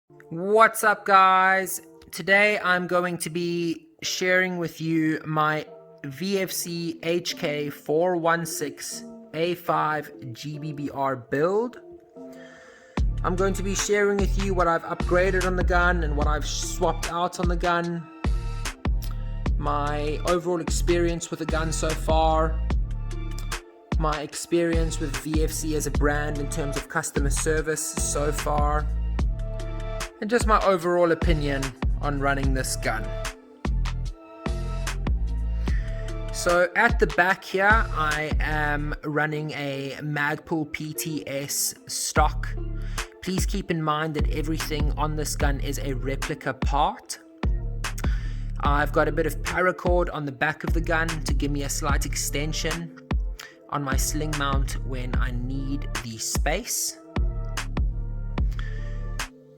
What's up, guys? Today I'm going to be sharing with you my VFC HK416 A5 GBBR build. I'm going to be sharing with you what I've upgraded on the gun and what I've swapped out on the gun, my overall experience with the gun so far, my experience with VFC as a brand in terms of customer service so far, and just my overall opinion on running this gun. So at the back here, I am running a Magpul PTS stock. Please keep in mind that everything on this gun is a replica part. I've got a bit of paracord on the back of the gun to give me a slight extension on my sling mount when I need the space.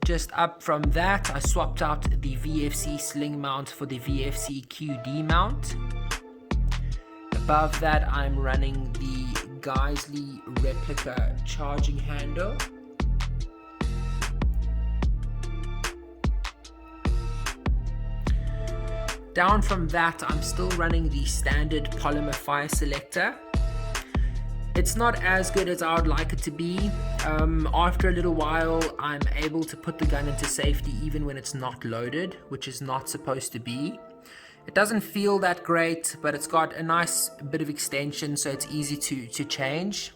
Just up from that, I swapped out the VFC sling mount for the VFC QD mount. Above that, I'm running the Geisley replica charging handle. Down from that, I'm still running the standard polymer fire selector. It's not as good as I would like it to be. After a little while, I'm able to put the gun into safety even when it's not loaded, which is not supposed to be. It doesn't feel that great, but it's got a nice bit of extension, so it's easy to change.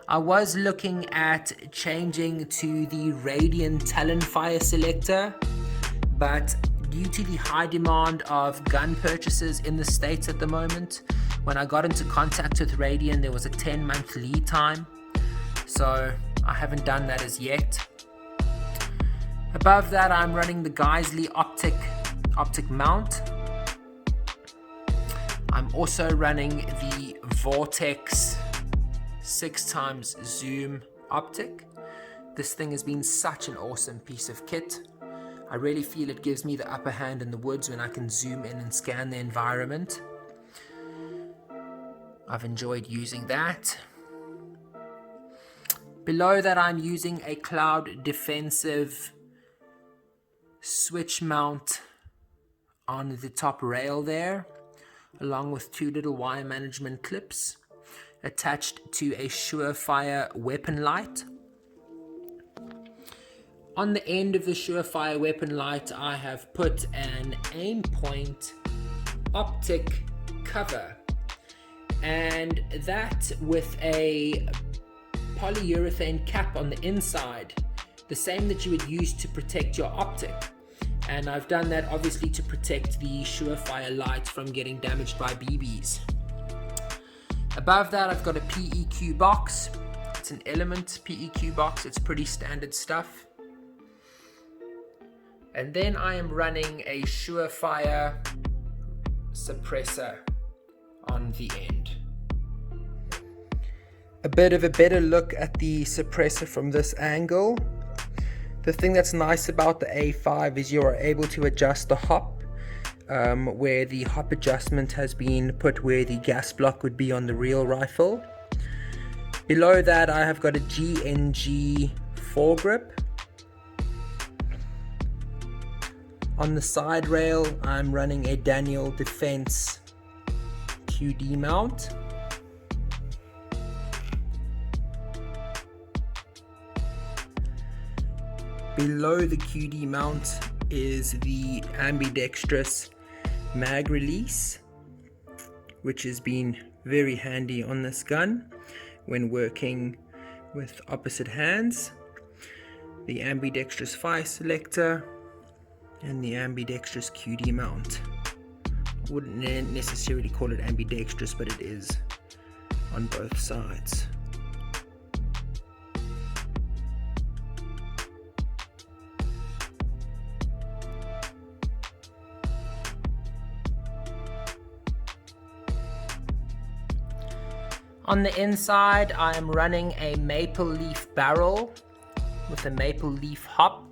I was looking at changing to the Radian Talon fire selector, but due to the high demand of gun purchases in the States at the moment, when I got into contact with Radian, there was a 10-month lead time, so I haven't done that as yet. Above that, I'm running the Geisley optic mount. I'm also running the Vortex 6x zoom optic. This thing has been such an awesome piece of kit. I really feel it gives me the upper hand in the woods when I can zoom in and scan the environment. I've enjoyed using that. Below that, I'm using a cloud defensive switch mount on the top rail there, along with two little wire management clips attached to a Surefire weapon light. On the end of the Surefire weapon light, I have put an aim point optic cover, and that with a polyurethane cap on the inside, the same that you would use to protect your optic. And I've done that obviously to protect the Surefire light from getting damaged by BBs. Above that, I've got a PEQ box. It's an Element PEQ box. It's pretty standard stuff. And then I am running a Surefire suppressor on the end. A bit of a better look at the suppressor from this angle. The thing that's nice about the A5 is you are able to adjust the hop, where the hop adjustment has been put where the gas block would be on the real rifle. Below that, I have got a GNG foregrip. On the side rail, I'm running a Daniel Defense QD mount. Below the QD mount is the ambidextrous mag release, which has been very handy on this gun when working with opposite hands. The ambidextrous fire selector and the ambidextrous QD mount. I wouldn't necessarily call it ambidextrous, but it is on both sides. On the inside, I am running a maple leaf barrel with a maple leaf hop.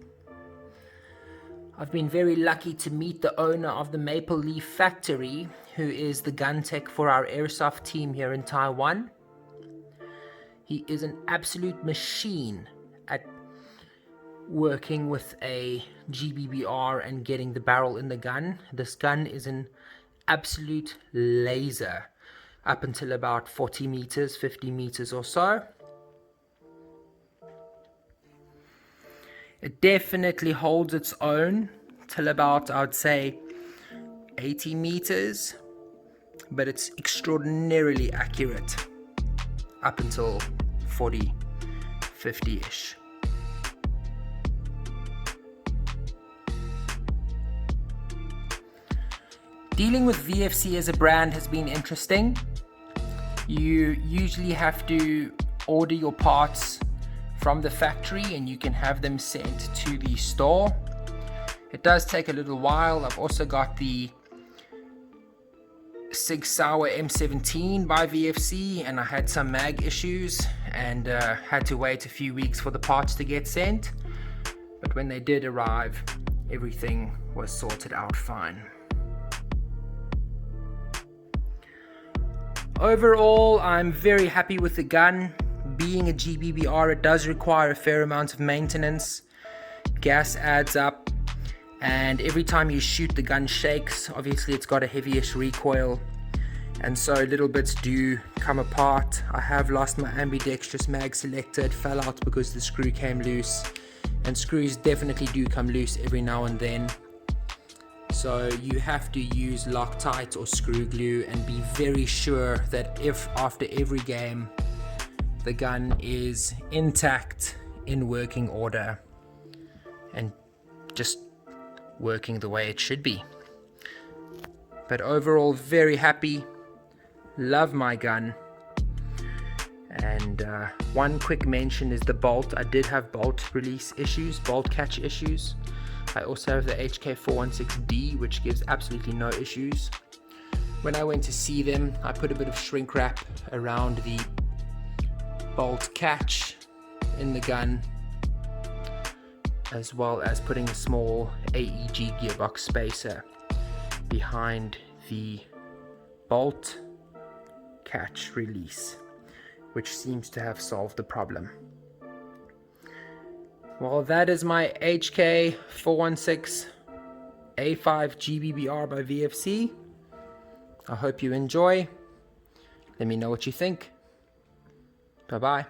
I've been very lucky to meet the owner of the Maple Leaf factory, who is the gun tech for our Airsoft team here in Taiwan. He is an absolute machine at working with a GBBR and getting the barrel in the gun. This gun is an absolute laser up until about 40 meters, 50 meters or so. It definitely holds its own till about, I would say, 80 meters, but it's extraordinarily accurate up until 40, 50-ish. Dealing with VFC as a brand has been interesting. You usually have to order your parts from the factory and you can have them sent to the store. It does take a little while. I've also got the Sig Sauer M17 by VFC, and I had some mag issues and had to wait a few weeks for the parts to get sent. But when they did arrive, everything was sorted out fine. Overall, I'm very happy with the gun. Being a GBBR, it does require a fair amount of maintenance. Gas adds up, and every time you shoot, the gun shakes. Obviously, it's got a heavyish recoil, and so little bits do come apart. I have lost my ambidextrous mag selector. It fell out because the screw came loose, and screws definitely do come loose every now and then. So you have to use Loctite or screw glue and be very sure that if after every game the gun is intact, in working order, and just working the way it should be. But overall, very happy. Love my gun. And one quick mention is the bolt. I did have bolt release issues, bolt catch issues. I also have the HK416D, which gives absolutely no issues. When I went to see them, I put a bit of shrink wrap around the bolt catch in the gun, as well as putting a small AEG gearbox spacer behind the bolt catch release, which seems to have solved the problem. Well, that is my HK416 A5 GBBR by VFC. I hope you enjoy. Let me know what you think. Bye-bye.